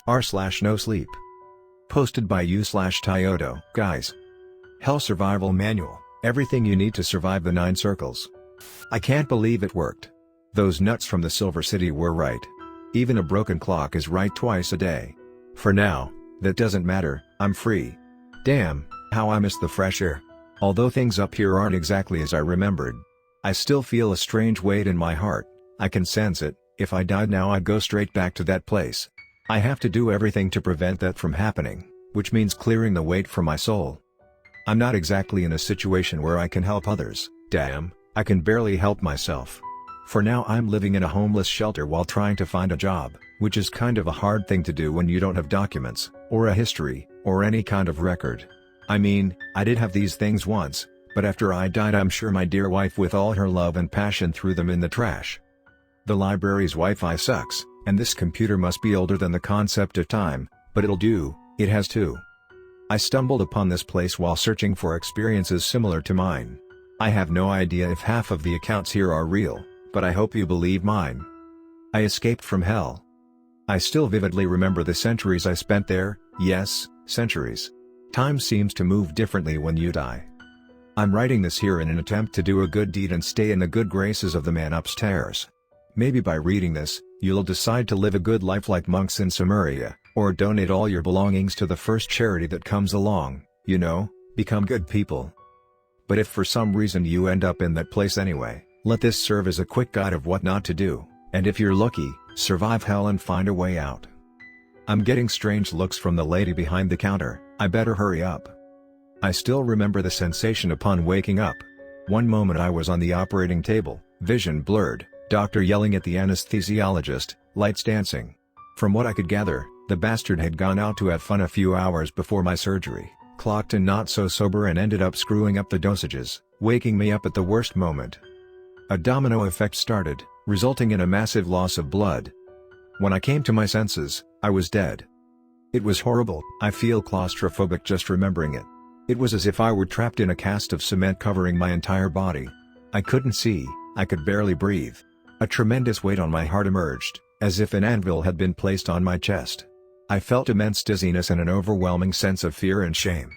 r/NoSleep. Posted by you/TiodoGais. Hell Survival Manual, everything you need to survive the 9 circles. I can't believe it worked. Those nuts from the Silver City were right. Even a broken clock is right twice a day. For now, that doesn't matter, I'm free. Damn, how I miss the fresh air. Although things up here aren't exactly as I remembered. I still feel a strange weight in my heart. I can sense it. If I died now I'd go straight back to that place. I have to do everything to prevent that from happening, which means clearing the weight from my soul. I'm not exactly in a situation where I can help others. Damn, I can barely help myself. For now I'm living in a homeless shelter while trying to find a job, which is kind of a hard thing to do when you don't have documents, or a history, or any kind of record. I mean, I did have these things once, but after I died I'm sure my dear wife with all her love and passion threw them in the trash. The library's Wi-Fi sucks, and this computer must be older than the concept of time, but it'll do, it has to. I stumbled upon this place while searching for experiences similar to mine. I have no idea if half of the accounts here are real, but I hope you believe mine. I escaped from hell. I still vividly remember the centuries I spent there, yes, centuries. Time seems to move differently when you die. I'm writing this here in an attempt to do a good deed and stay in the good graces of the man upstairs. Maybe by reading this, you'll decide to live a good life like monks in Samaria, or donate all your belongings to the first charity that comes along, you know, become good people. But if for some reason you end up in that place anyway, let this serve as a quick guide of what not to do, and if you're lucky, survive hell and find a way out. I'm getting strange looks from the lady behind the counter, I better hurry up. I still remember the sensation upon waking up. One moment I was on the operating table, vision blurred, doctor yelling at the anesthesiologist, lights dancing. From what I could gather, the bastard had gone out to have fun a few hours before my surgery, clocked in not so sober and ended up screwing up the dosages, waking me up at the worst moment. A domino effect started, resulting in a massive loss of blood. When I came to my senses, I was dead. It was horrible, I feel claustrophobic just remembering it. It was as if I were trapped in a cast of cement covering my entire body. I couldn't see, I could barely breathe. A tremendous weight on my heart emerged, as if an anvil had been placed on my chest. I felt immense dizziness and an overwhelming sense of fear and shame.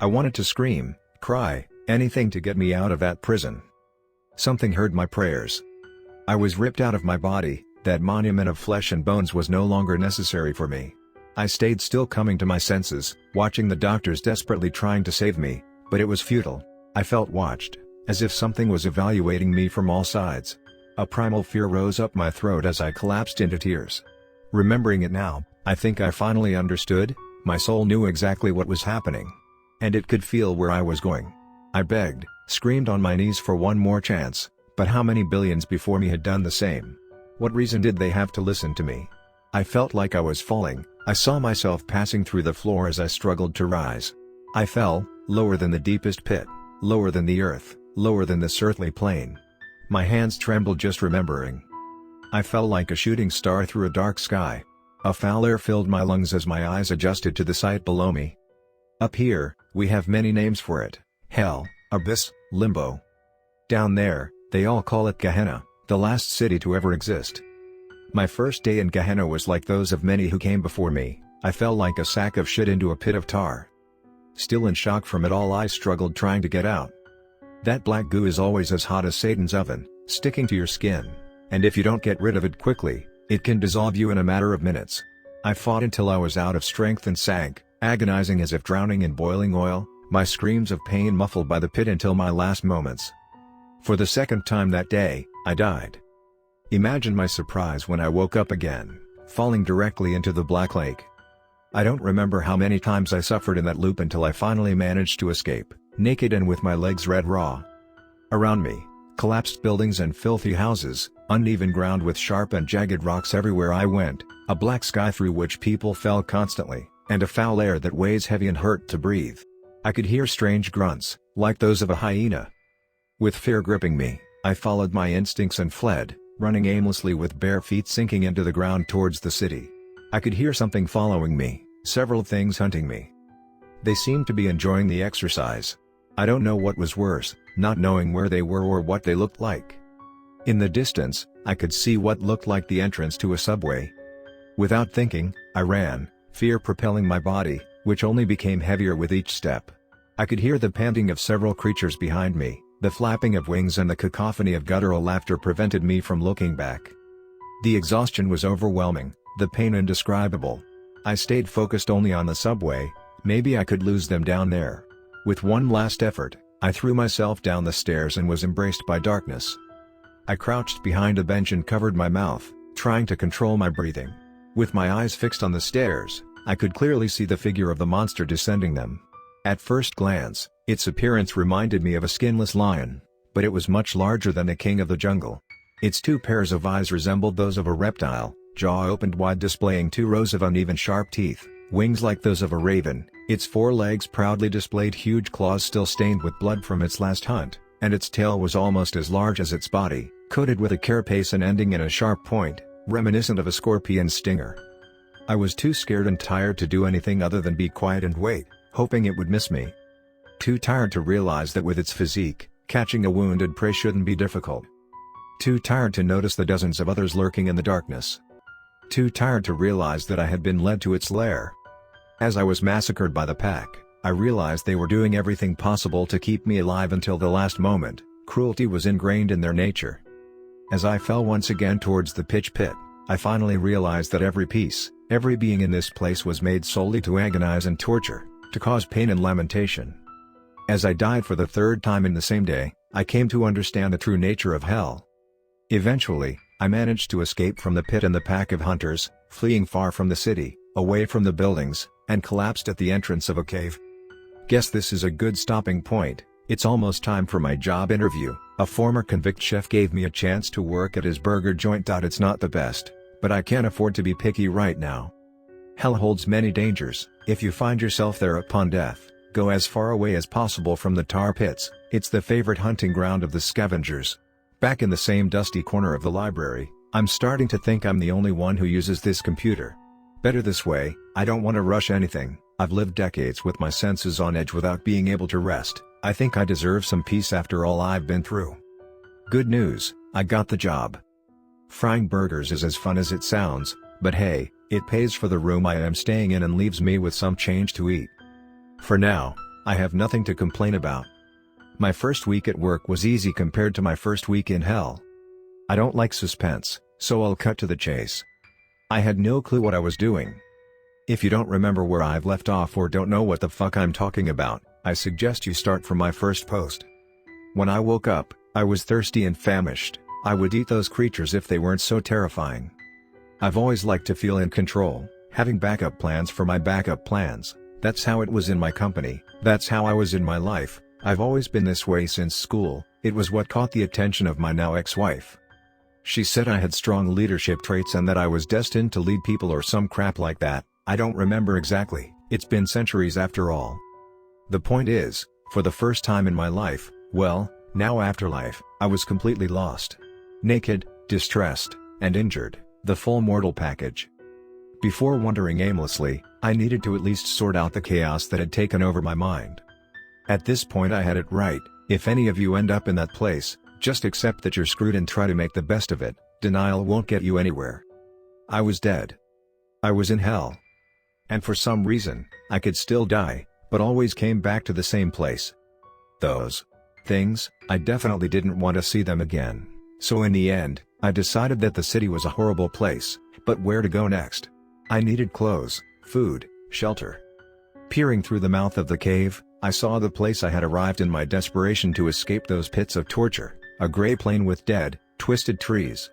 I wanted to scream, cry, anything to get me out of that prison. Something heard my prayers. I was ripped out of my body, that monument of flesh and bones was no longer necessary for me. I stayed still coming to my senses, watching the doctors desperately trying to save me, but it was futile. I felt watched, as if something was evaluating me from all sides. A primal fear rose up my throat as I collapsed into tears. Remembering it now, I think I finally understood, my soul knew exactly what was happening. And it could feel where I was going. I begged, screamed on my knees for one more chance, but how many billions before me had done the same? What reason did they have to listen to me? I felt like I was falling, I saw myself passing through the floor as I struggled to rise. I fell, lower than the deepest pit, lower than the earth, lower than this earthly plane. My hands trembled just remembering. I fell like a shooting star through a dark sky. A foul air filled my lungs as my eyes adjusted to the sight below me. Up here, we have many names for it: hell, abyss, limbo. Down there, they all call it Gehenna, the last city to ever exist. My first day in Gehenna was like those of many who came before me. I fell like a sack of shit into a pit of tar. Still in shock from it all, I struggled trying to get out. That black goo is always as hot as Satan's oven, sticking to your skin, and if you don't get rid of it quickly, it can dissolve you in a matter of minutes. I fought until I was out of strength and sank, agonizing as if drowning in boiling oil, my screams of pain muffled by the pit until my last moments. For the second time that day, I died. Imagine my surprise when I woke up again, falling directly into the black lake. I don't remember how many times I suffered in that loop until I finally managed to escape, naked and with my legs red raw. Around me, collapsed buildings and filthy houses, uneven ground with sharp and jagged rocks everywhere I went, a black sky through which people fell constantly, and a foul air that weighs heavy and hurt to breathe. I could hear strange grunts, like those of a hyena. With fear gripping me, I followed my instincts and fled, running aimlessly with bare feet sinking into the ground towards the city. I could hear something following me, several things hunting me. They seemed to be enjoying the exercise. I don't know what was worse, not knowing where they were or what they looked like. In the distance, I could see what looked like the entrance to a subway. Without thinking, I ran, fear propelling my body, which only became heavier with each step. I could hear the panting of several creatures behind me, the flapping of wings and the cacophony of guttural laughter prevented me from looking back. The exhaustion was overwhelming, the pain indescribable. I stayed focused only on the subway, maybe I could lose them down there. With one last effort, I threw myself down the stairs and was embraced by darkness. I crouched behind a bench and covered my mouth, trying to control my breathing. With my eyes fixed on the stairs, I could clearly see the figure of the monster descending them. At first glance, its appearance reminded me of a skinless lion, but it was much larger than the king of the jungle. Its two pairs of eyes resembled those of a reptile, jaw opened wide displaying two rows of uneven sharp teeth, wings like those of a raven, its forelegs proudly displayed huge claws still stained with blood from its last hunt, and its tail was almost as large as its body, coated with a carapace and ending in a sharp point, reminiscent of a scorpion's stinger. I was too scared and tired to do anything other than be quiet and wait, hoping it would miss me. Too tired to realize that with its physique, catching a wounded prey shouldn't be difficult. Too tired to notice the dozens of others lurking in the darkness. Too tired to realize that I had been led to its lair. As I was massacred by the pack, I realized they were doing everything possible to keep me alive until the last moment. Cruelty was ingrained in their nature. As I fell once again towards the pitch pit, I finally realized that every piece, every being in this place was made solely to agonize and torture, to cause pain and lamentation. As I died for the third time in the same day, I came to understand the true nature of hell. Eventually, I managed to escape from the pit and the pack of hunters, fleeing far from the city, away from the buildings, and collapsed at the entrance of a cave. Guess this is a good stopping point. It's almost time for my job interview. A former convict chef gave me a chance to work at his burger joint. It's not the best, but I can't afford to be picky right now. Hell holds many dangers. If you find yourself there upon death, go as far away as possible from the tar pits. It's the favorite hunting ground of the scavengers. Back in the same dusty corner of the library, I'm starting to think I'm the only one who uses this computer. Better this way, I don't want to rush anything. I've lived decades with my senses on edge without being able to rest. I think I deserve some peace after all I've been through. Good news, I got the job. Frying burgers is as fun as it sounds, but hey, it pays for the room I am staying in and leaves me with some change to eat. For now, I have nothing to complain about. My first week at work was easy compared to my first week in hell. I don't like suspense, so I'll cut to the chase. I had no clue what I was doing. If you don't remember where I've left off or don't know what the fuck I'm talking about, I suggest you start from my first post. When I woke up, I was thirsty and famished. I would eat those creatures if they weren't so terrifying. I've always liked to feel in control, having backup plans for my backup plans. That's how it was in my company, that's how I was in my life. I've always been this way since school. It was what caught the attention of my now ex-wife. She said I had strong leadership traits and that I was destined to lead people or some crap like that. I don't remember exactly, it's been centuries after all. The point is, for the first time in my life, well, now afterlife, I was completely lost. Naked, distressed, and injured, the full mortal package. Before wandering aimlessly, I needed to at least sort out the chaos that had taken over my mind. At this point I had it right. If any of you end up in that place, just accept that you're screwed and try to make the best of it. Denial won't get you anywhere. I was dead. I was in hell. And for some reason, I could still die, but always came back to the same place. Those things, I definitely didn't want to see them again. So in the end, I decided that the city was a horrible place, but where to go next? I needed clothes, food, shelter. Peering through the mouth of the cave, I saw the place I had arrived in my desperation to escape those pits of torture, a gray plain with dead, twisted trees.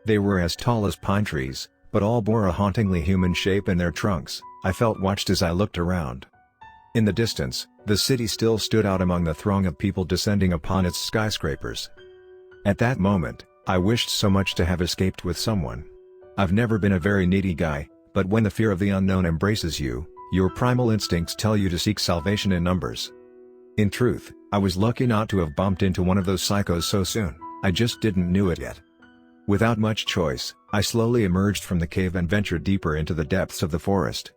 They were as tall as pine trees, but all bore a hauntingly human shape in their trunks. I felt watched as I looked around. In the distance, the city still stood out among the throng of people descending upon its skyscrapers. At that moment, I wished so much to have escaped with someone. I've never been a very needy guy, but when the fear of the unknown embraces you, your primal instincts tell you to seek salvation in numbers. In truth, I was lucky not to have bumped into one of those psychos so soon. I just didn't knew it yet. Without much choice, I slowly emerged from the cave and ventured deeper into the depths of the forest.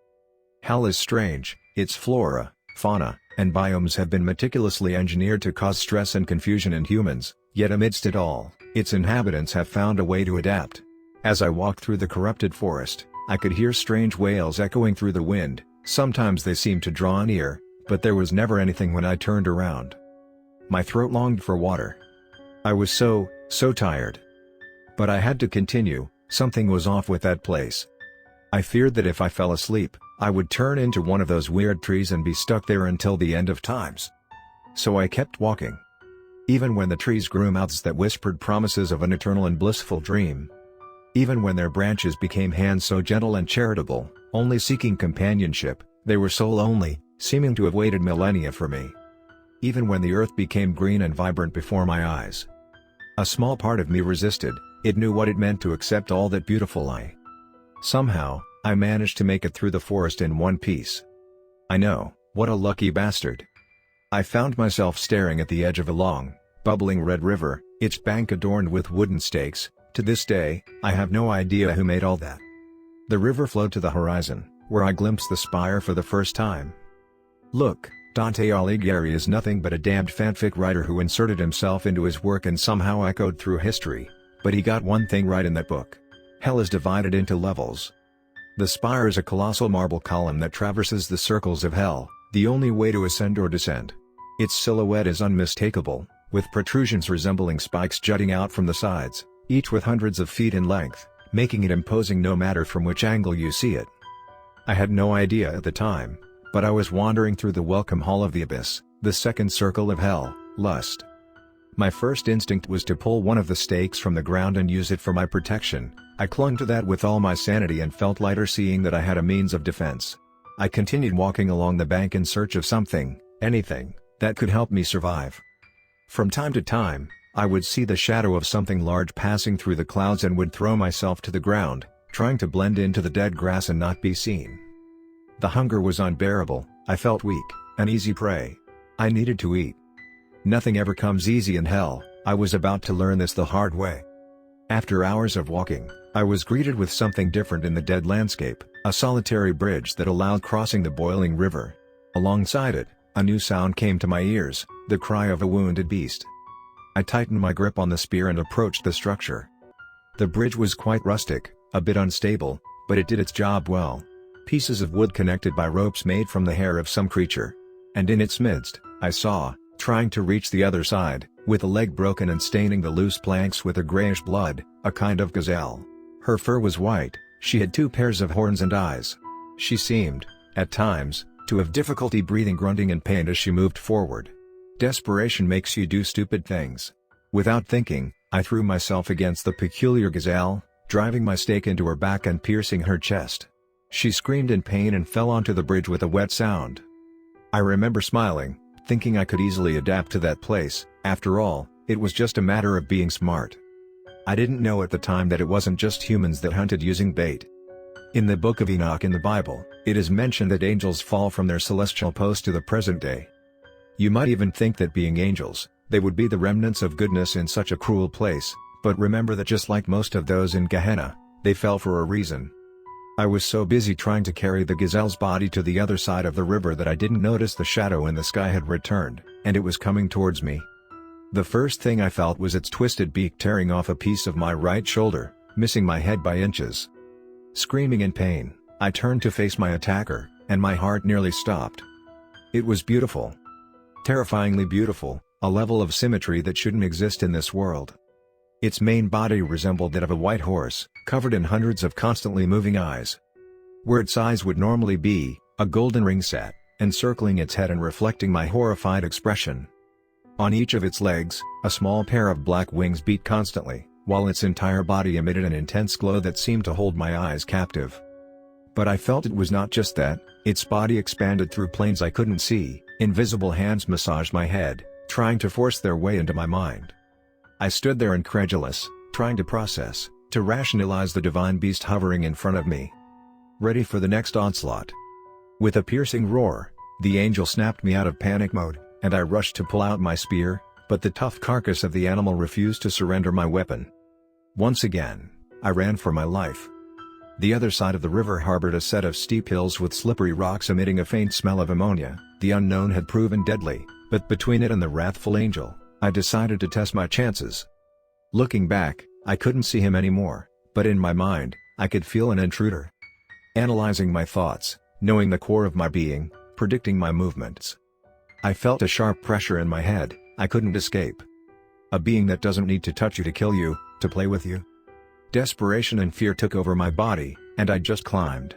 Hell is strange. Its flora, fauna, and biomes have been meticulously engineered to cause stress and confusion in humans, yet amidst it all, its inhabitants have found a way to adapt. As I walked through the corrupted forest, I could hear strange wails echoing through the wind. Sometimes they seemed to draw near, but there was never anything when I turned around. My throat longed for water. I was so tired. But I had to continue. Something was off with that place. I feared that if I fell asleep, I would turn into one of those weird trees and be stuck there until the end of times. So I kept walking. Even when the trees grew mouths that whispered promises of an eternal and blissful dream. Even when their branches became hands so gentle and charitable, only seeking companionship, they were so lonely, seeming to have waited millennia for me. Even when the earth became green and vibrant before my eyes. A small part of me resisted. It knew what it meant to accept all that beautiful. Somehow, I managed to make it through the forest in one piece. I know, what a lucky bastard. I found myself staring at the edge of a long, bubbling red river, its bank adorned with wooden stakes. To this day, I have no idea who made all that. The river flowed to the horizon, where I glimpsed the spire for the first time. Look, Dante Alighieri is nothing but a damned fanfic writer who inserted himself into his work and somehow echoed through history. But he got one thing right in that book. Hell is divided into levels. The spire is a colossal marble column that traverses the circles of hell, the only way to ascend or descend. Its silhouette is unmistakable, with protrusions resembling spikes jutting out from the sides, each with hundreds of feet in length, making it imposing no matter from which angle you see it. I had no idea at the time, but I was wandering through the welcome hall of the abyss, the second circle of hell, lust. My first instinct was to pull one of the stakes from the ground and use it for my protection. I clung to that with all my sanity and felt lighter seeing that I had a means of defense. I continued walking along the bank in search of something, anything, that could help me survive. From time to time, I would see the shadow of something large passing through the clouds and would throw myself to the ground, trying to blend into the dead grass and not be seen. The hunger was unbearable. I felt weak, an easy prey. I needed to eat. Nothing ever comes easy in hell. I was about to learn this the hard way. After hours of walking, I was greeted with something different in the dead landscape, a solitary bridge that allowed crossing the boiling river. Alongside it, a new sound came to my ears, the cry of a wounded beast. I tightened my grip on the spear and approached the structure. The bridge was quite rustic, a bit unstable, but it did its job well. Pieces of wood connected by ropes made from the hair of some creature. And in its midst, I saw, trying to reach the other side, with a leg broken and staining the loose planks with a grayish blood, a kind of gazelle. Her fur was white, she had 2 pairs of horns and eyes. She seemed, at times, to have difficulty breathing, grunting in pain as she moved forward. Desperation makes you do stupid things. Without thinking, I threw myself against the peculiar gazelle, driving my stake into her back and piercing her chest. She screamed in pain and fell onto the bridge with a wet sound. I remember smiling, thinking I could easily adapt to that place. After all, it was just a matter of being smart. I didn't know at the time that it wasn't just humans that hunted using bait. In the Book of Enoch in the Bible, it is mentioned that angels fall from their celestial post to the present day. You might even think that being angels, they would be the remnants of goodness in such a cruel place, but remember that just like most of those in Gehenna, they fell for a reason. I was so busy trying to carry the gazelle's body to the other side of the river that I didn't notice the shadow in the sky had returned, and it was coming towards me. The first thing I felt was its twisted beak tearing off a piece of my right shoulder, missing my head by inches. Screaming in pain, I turned to face my attacker, and my heart nearly stopped. It was beautiful. Terrifyingly beautiful, a level of symmetry that shouldn't exist in this world. Its main body resembled that of a white horse, covered in hundreds of constantly moving eyes. Where its eyes would normally be, a golden ring sat, encircling its head and reflecting my horrified expression. On each of its legs, a small pair of black wings beat constantly, while its entire body emitted an intense glow that seemed to hold my eyes captive. But I felt it was not just that. Its body expanded through planes I couldn't see. Invisible hands massaged my head, trying to force their way into my mind. I stood there incredulous, trying to process, to rationalize the divine beast hovering in front of me. Ready for the next onslaught. With a piercing roar, the angel snapped me out of panic mode, and I rushed to pull out my spear, but the tough carcass of the animal refused to surrender my weapon. Once again, I ran for my life. The other side of the river harbored a set of steep hills with slippery rocks emitting a faint smell of ammonia. The unknown had proven deadly, but between it and the wrathful angel, I decided to test my chances. Looking back, I couldn't see him anymore, but in my mind, I could feel an intruder. analyzing my thoughts, knowing the core of my being, predicting my movements. I felt a sharp pressure in my head. I couldn't escape. A being that doesn't need to touch you to kill you, to play with you. Desperation and fear took over my body, and I just climbed.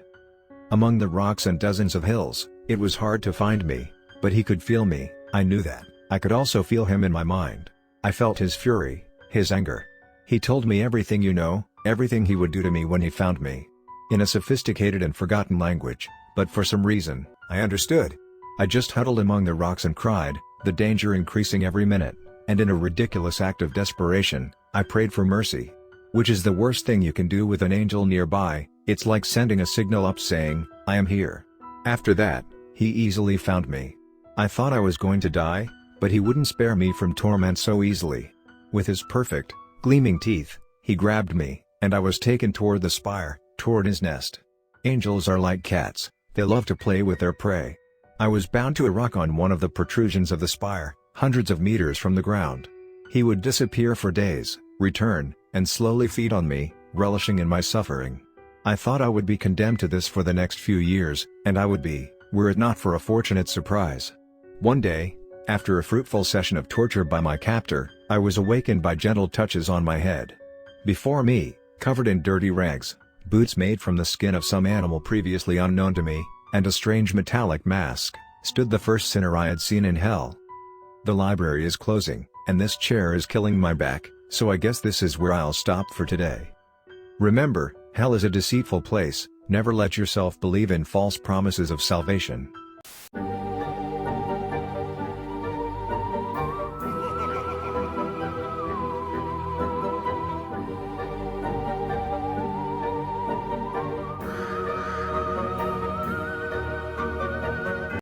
Among the rocks and dozens of hills, it was hard to find me, but he could feel me. I knew that. I could also feel him in my mind. I felt his fury, his anger. He told me everything you know, everything he would do to me when he found me. In a sophisticated and forgotten language, but for some reason, I understood. I just huddled among the rocks and cried, the danger increasing every minute, and in a ridiculous act of desperation, I prayed for mercy. Which is the worst thing you can do with an angel nearby. It's like sending a signal up saying, I am here. After that, he easily found me. I thought I was going to die, but he wouldn't spare me from torment so easily. With his perfect, gleaming teeth, he grabbed me, and I was taken toward the spire, toward his nest. Angels are like cats, they love to play with their prey. I was bound to a rock on one of the protrusions of the spire, hundreds of meters from the ground. He would disappear for days, return, and slowly feed on me, relishing in my suffering. I thought I would be condemned to this for the next few years, and I would be, were it not for a fortunate surprise. One day, after a fruitful session of torture by my captor, I was awakened by gentle touches on my head. Before me, covered in dirty rags, boots made from the skin of some animal previously unknown to me, and a strange metallic mask, stood the first sinner I had seen in hell. The library is closing, and this chair is killing my back, so I guess this is where I'll stop for today. Remember, hell is a deceitful place. Never let yourself believe in false promises of salvation.